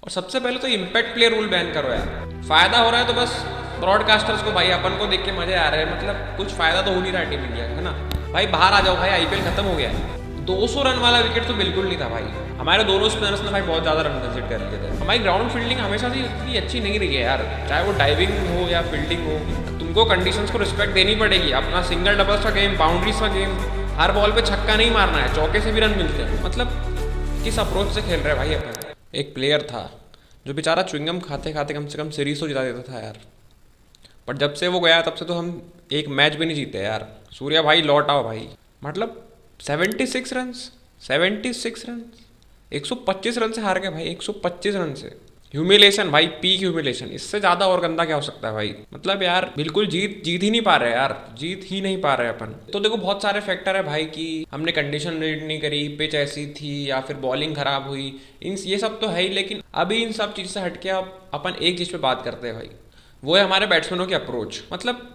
और सबसे पहले तो इम्पैक्ट प्लेयर रूल बैन करो यार। फायदा हो रहा है तो बस ब्रॉडकास्टर्स को भाई अपन को देख के मजे आ रहे हैं, मतलब कुछ फायदा तो हो नहीं रहा टीम इंडिया का, है ना भाई। बाहर आ जाओ भाई, आईपीएल खत्म हो गया है। 200 रन वाला विकेट तो बिल्कुल नहीं था भाई। हमारे दोनों स्पिनर्स ने भाई बहुत ज़्यादा रन कंसीड कर लिए थे। हमारी ग्राउंड फील्डिंग हमेशा से इतनी अच्छी नहीं रही है यार, चाहे वो डाइविंग हो या फील्डिंग हो। तुमको कंडीशंस को रिस्पेक्ट देनी पड़ेगी। अपना सिंगल डबल्स का गेम, बाउंड्रीज का गेम, हर बॉल पे छक्का नहीं मारना है, चौके से भी रन मिलते हैं। मतलब किस अप्रोच से खेल रहे हैं भाई अपन। एक प्लेयर था जो बेचारा च्युइंगम खाते खाते कम से कम सीरीज तो जिता देता था यार, पर जब से वो गया तब से तो हम एक मैच भी नहीं जीते यार। सूर्या भाई लौट आओ भाई। मतलब 76 रन, 76 रन, 125 रन से हार गए भाई, 125 रन से। ह्यूमिलेशन भाई, पीक ह्यूमिलेशन। इससे ज़्यादा और गंदा क्या हो सकता है भाई। मतलब यार बिल्कुल जीत ही नहीं पा रहे यार, जीत ही नहीं पा रहे अपन। तो देखो बहुत सारे फैक्टर है भाई कि हमने कंडीशन रीड नहीं करी, पिच ऐसी थी, या फिर बॉलिंग खराब हुई, इन ये सब तो है ही। लेकिन अभी इन सब चीज़ से हटके अपन एक चीज़ पे बात करते हैं भाई, वो है हमारे बैट्समैनों की अप्रोच। मतलब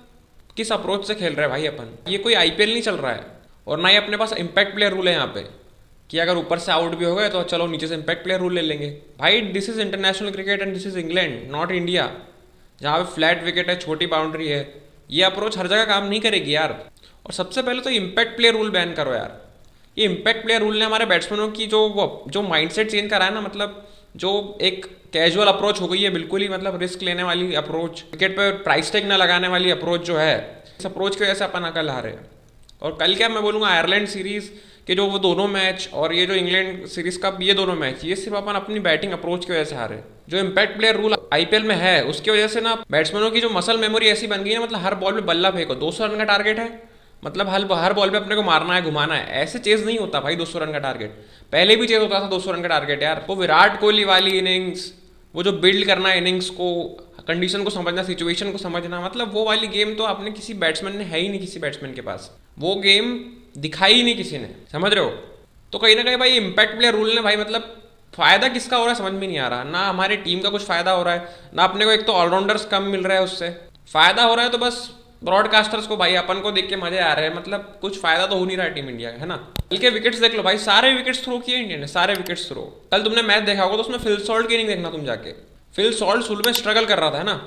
किस अप्रोच से खेल रहे हैं भाई अपन। ये कोई आईपीएल नहीं चल रहा है, और ना ही अपने पास इम्पैक्ट प्लेयर रूल है यहाँ पे कि अगर ऊपर से आउट भी हो गए तो चलो नीचे से इम्पैक्ट प्लेयर रूल ले लेंगे। भाई this is international cricket and this is England, not India, जहाँ पे फ्लैट विकेट है, छोटी बाउंड्री है। ये अप्रोच हर जगह काम नहीं करेगी यार। और सबसे पहले तो इम्पैक्ट प्लेयर रूल बैन करो यार। ये इम्पैक्ट प्लेयर रूल ने हमारे बैट्समैनों की जो माइंडसेट चेंज करा है ना, मतलब जो एक कैजुअल अप्रोच हो गई है बिल्कुल ही, मतलब रिस्क लेने वाली अप्रोच, विकेट पे प्राइस टैग न लगाने वाली अप्रोच जो है, इस अप्रोच की वजह से अपन अकल हारे हैं। और कल क्या मैं बोलूँगा, आयरलैंड सीरीज़ के जो वो दोनों मैच और ये जो इंग्लैंड सीरीज़ का ये दोनों मैच, ये सिर्फ अपन अपनी बैटिंग अप्रोच की वजह से हारे। जो इम्पैक्ट प्लेयर रूल आईपीएल में है उसकी वजह से ना बैट्समैनों की जो मसल मेमोरी ऐसी बन गई है, मतलब हर बॉल पे बल्ला फेंको, 200 रन का टारगेट है, मतलब हर बॉल पे अपने को मारना है, घुमाना है। ऐसे चेज नहीं होता भाई 200 रन का टारगेट। पहले भी चेज होता था 200 रन का टारगेट यार। वो विराट कोहली वाली इनिंग्स, वो जो बिल्ड करना है इनिंग्स को, कंडीशन को समझना, सिचुएशन को समझना, मतलब वो वाली गेम तो अपने किसी बैट्समैन ने है ही नहीं, किसी बैट्समैन के पास वो गेम दिखाई ही नहीं किसी ने, समझ रहे हो। तो कहीं ना कहीं भाई इम्पैक्ट प्लेयर रूल ने भाई, मतलब फायदा किसका हो रहा है समझ में नहीं आ रहा। ना हमारी टीम का कुछ फायदा हो रहा है, ना अपने को एक तो ऑलराउंडर्स कम मिल रहा है उससे। फायदा हो रहा है तो बस ब्रॉडकास्टर्स को भाई, अपन को देख के मजे आ रहे हैं, मतलब कुछ फायदा तो हो नहीं रहा है टीम इंडिया का, है ना। कल के विकेट्स देख लो भाई, सारे विकेट्स थ्रो किए इंडिया ने, सारे विकेट्स थ्रो। कल तुमने मैच देखा होगा तो उसमें फिल सॉल्ट की नहीं देखना तुम जाके। फिल सॉल्ट शुरू में स्ट्रगल कर रहा था, है ना,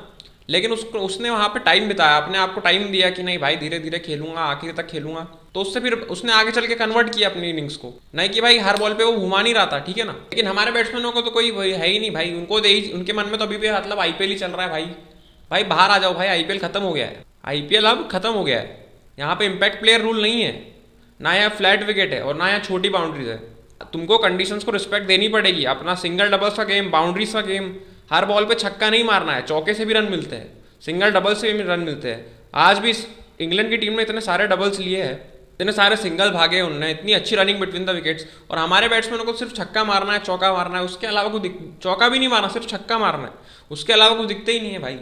लेकिन उसने वहाँ पे टाइम बिताया, अपने आप को टाइम दिया कि नहीं भाई धीरे धीरे खेलूंगा, आखिर तक खेलूंगा। तो उससे फिर उसने आगे चल के कन्वर्ट किया अपनी इनिंग्स को। नहीं कि भाई हर बॉल पे वो घुमा नहीं रहा था, ठीक है ना। लेकिन हमारे बैट्समैनों को तो कोई है ही नहीं भाई, उनको उनके मन में तो अभी भी मतलब आईपीएल ही चल रहा है भाई। भाई बाहर आ जाओ भाई, आईपीएल खत्म हो गया है, आईपीएल अब खत्म हो गया है। यहाँ पे इम्पैक्ट प्लेयर रूल नहीं है, ना यहाँ फ्लैट विकेट है और ना यहाँ छोटी बाउंड्रीज है। तुमको कंडीशंस को रिस्पेक्ट देनी पड़ेगी। अपना सिंगल डबल्स का गेम, बाउंड्रीज का गेम, हर बॉल पे छक्का नहीं मारना है, चौके से भी रन मिलते हैं, सिंगल डबल से भी रन मिलते हैं। आज भी इंग्लैंड की टीम ने इतने सारे डबल्स लिए हैं, इतने सारे सिंगल भागे उनने, इतनी अच्छी रनिंग बिटवीन द विकेट्स। और हमारे बैट्समैनों को सिर्फ छक्का मारना है, चौका मारना है, उसके अलावा कुछ चौका भी नहीं मारना, सिर्फ छक्का मारना है, उसके अलावा कुछ दिखते ही नहीं है भाई।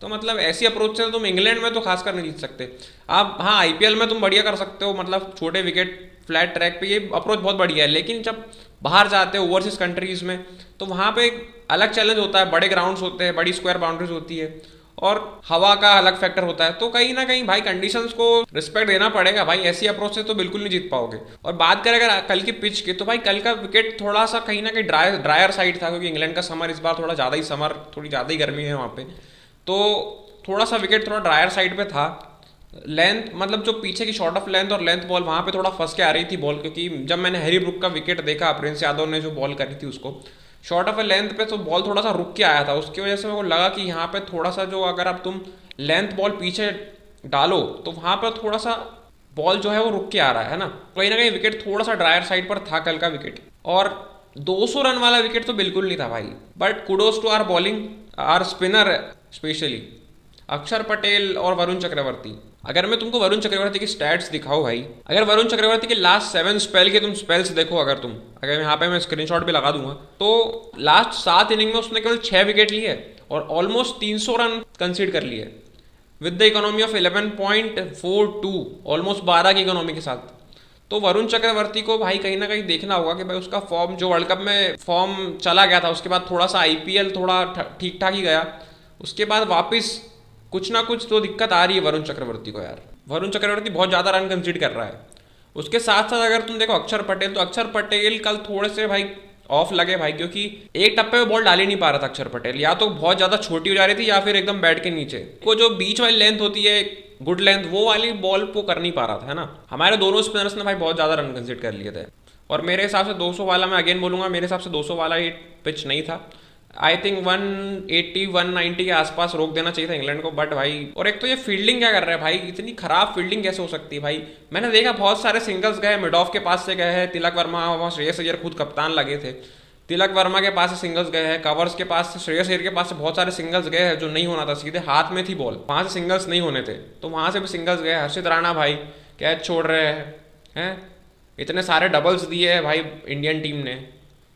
तो मतलब ऐसी अप्रोच से तुम इंग्लैंड में तो खासकर नहीं जीत सकते आप। हाँ आईपीएल में तुम बढ़िया कर सकते हो, मतलब छोटे विकेट फ्लैट ट्रैक पे ये अप्रोच बहुत बढ़िया है। लेकिन जब बाहर जाते हो ओवरसीज कंट्रीज में, तो वहाँ पे एक अलग चैलेंज होता है, बड़े ग्राउंड्स होते हैं, बड़ी स्क्वायर बाउंड्रीज होती है, और हवा का अलग फैक्टर होता है। तो कहीं ना कहीं भाई कंडीशंस को रिस्पेक्ट देना पड़ेगा भाई, ऐसी अप्रोच से तो बिल्कुल नहीं जीत पाओगे। और बात करें अगर कल की पिच की, तो भाई कल का विकेट थोड़ा सा कहीं ना कहीं ड्रायर साइड था, क्योंकि इंग्लैंड का समर इस बार थोड़ा ज़्यादा ही समर, थोड़ी ज़्यादा ही गर्मी है वहाँ पे, तो थोड़ा सा विकेट थोड़ा ड्रायर साइड पे था। लेंथ, मतलब जो पीछे की शॉर्ट ऑफ लेंथ और लेंथ बॉल वहाँ पे थोड़ा फंस के आ रही थी बॉल, क्योंकि जब मैंने हैरी ब्रुक का विकेट देखा, प्रिंस यादव ने जो बॉल करी थी उसको शॉर्ट ऑफ ए लेंथ पे, तो बॉल थोड़ा सा रुक के आया था। उसकी वजह से मेरे को लगा कि यहाँ पे थोड़ा सा जो, अगर आप तुम लेंथ बॉल पीछे डालो तो वहाँ पर थोड़ा सा बॉल जो है वो रुक के आ रहा है ना। कहीं ना कहीं विकेट थोड़ा सा ड्रायर साइड पर था कल का विकेट। और 200 रन वाला विकेट तो बिल्कुल नहीं था भाई। But kudos to our bowling, our spinner specially Axar Patel और वरुण चक्रवर्ती। अगर मैं तुमको वरुण चक्रवर्ती की स्टैट्स दिखाऊं भाई, अगर वरुण चक्रवर्ती के लास्ट 7 स्पेल के तुम स्पेल्स देखो, अगर यहाँ पे मैं स्क्रीनशॉट भी लगा दूंगा, तो लास्ट 7 इनिंग में उसने केवल 6 विकेट लिए और ऑलमोस्ट 300 रन कंसीड कर लिए with the economy of 11.42, almost 12 की इकोनॉमी के साथ। तो वरुण चक्रवर्ती को भाई कहीं ना कहीं देखना होगा कि भाई उसका फॉर्म, जो वर्ल्ड कप में फॉर्म चला गया था, उसके बाद थोड़ा सा आईपीएल थोड़ा ठीक ठाक ही गया, उसके बाद वापस कुछ ना कुछ तो दिक्कत आ रही है वरुण चक्रवर्ती को यार। वरुण चक्रवर्ती बहुत ज़्यादा रन कंसीड कर रहा है। उसके साथ साथ अगर तुम देखो अक्षर पटेल, तो अक्षर पटेल कल थोड़े से भाई ऑफ लगे भाई, क्योंकि एक टप्पे पे बॉल डाल ही नहीं पा रहा था अक्षर पटेल, या तो बहुत ज्यादा छोटी हो जा रही थी या फिर एकदम बैट के नीचे को जो बीच वाली लेंथ होती है गुड लेंथ, वो वाली बॉल वो कर नहीं पा रहा था, है ना। हमारे दोनों स्पिनर्स ने भाई बहुत ज्यादा रन कंसीड कर लिए थे, और मेरे हिसाब से 200 वाला, मैं अगेन बोलूंगा, मेरे हिसाब से 200 वाला ही पिच नहीं था। आई थिंक 180 190 के आसपास रोक देना चाहिए था इंग्लैंड को, बट भाई, और एक तो ये फील्डिंग क्या कर रहा है भाई, इतनी खराब फील्डिंग कैसे हो सकती है भाई। मैंने देखा बहुत सारे सिंगल्स गए, मिड ऑफ के पास से गए हैं, तिलक वर्मा वहाँ श्रेयस अय्यर खुद कप्तान लगे थे, तिलक वर्मा के पास से सिंगल्स गए हैं, कवर्स के पास से, श्रेयस अय्यर के पास से बहुत सारे सिंगल्स गए हैं जो नहीं होना था, सीधे हाथ में थी बॉल, वहां से सिंगल्स नहीं होने थे, तो वहां से भी सिंगल्स गए। हर्षित राणा भाई कैच छोड़ रहे हैं, इतने सारे डबल्स दिए हैं भाई इंडियन टीम ने।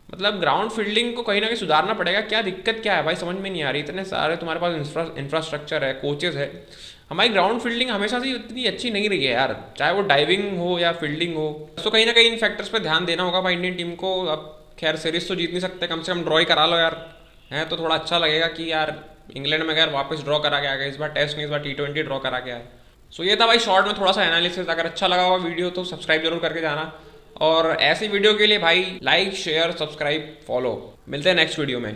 मतलब ग्राउंड फील्डिंग को कहीं ना कहीं सुधारना पड़ेगा, क्या दिक्कत क्या है भाई समझ में नहीं आ रही। इतने सारे तुम्हारे पास इंफ्रास्ट्रक्चर है, कोचेस है, हमारी ग्राउंड फील्डिंग हमेशा से इतनी अच्छी नहीं रही है यार, चाहे वो डाइविंग हो या फील्डिंग हो। तो कहीं ना कहीं इन फैक्टर्स पे ध्यान देना होगा भाई इंडियन टीम को। अब खैर सीरीज तो जीत नहीं सकते, कम से कम ड्रॉ ही करा लो यार, है तो थोड़ा अच्छा लगेगा कि यार इंग्लैंड में अगर वापस ड्रॉ करा के आ गए, इस बार टेस्ट नहीं, इस बार T20 ड्रॉ करा के आए। सो ये था भाई शॉर्ट में थोड़ा सा एनालिसिस। अगर अच्छा लगा होगा वीडियो तो सब्सक्राइब जरूर करके जाना, और ऐसी वीडियो के लिए भाई लाइक शेयर सब्सक्राइब फॉलो। मिलते हैं नेक्स्ट वीडियो में।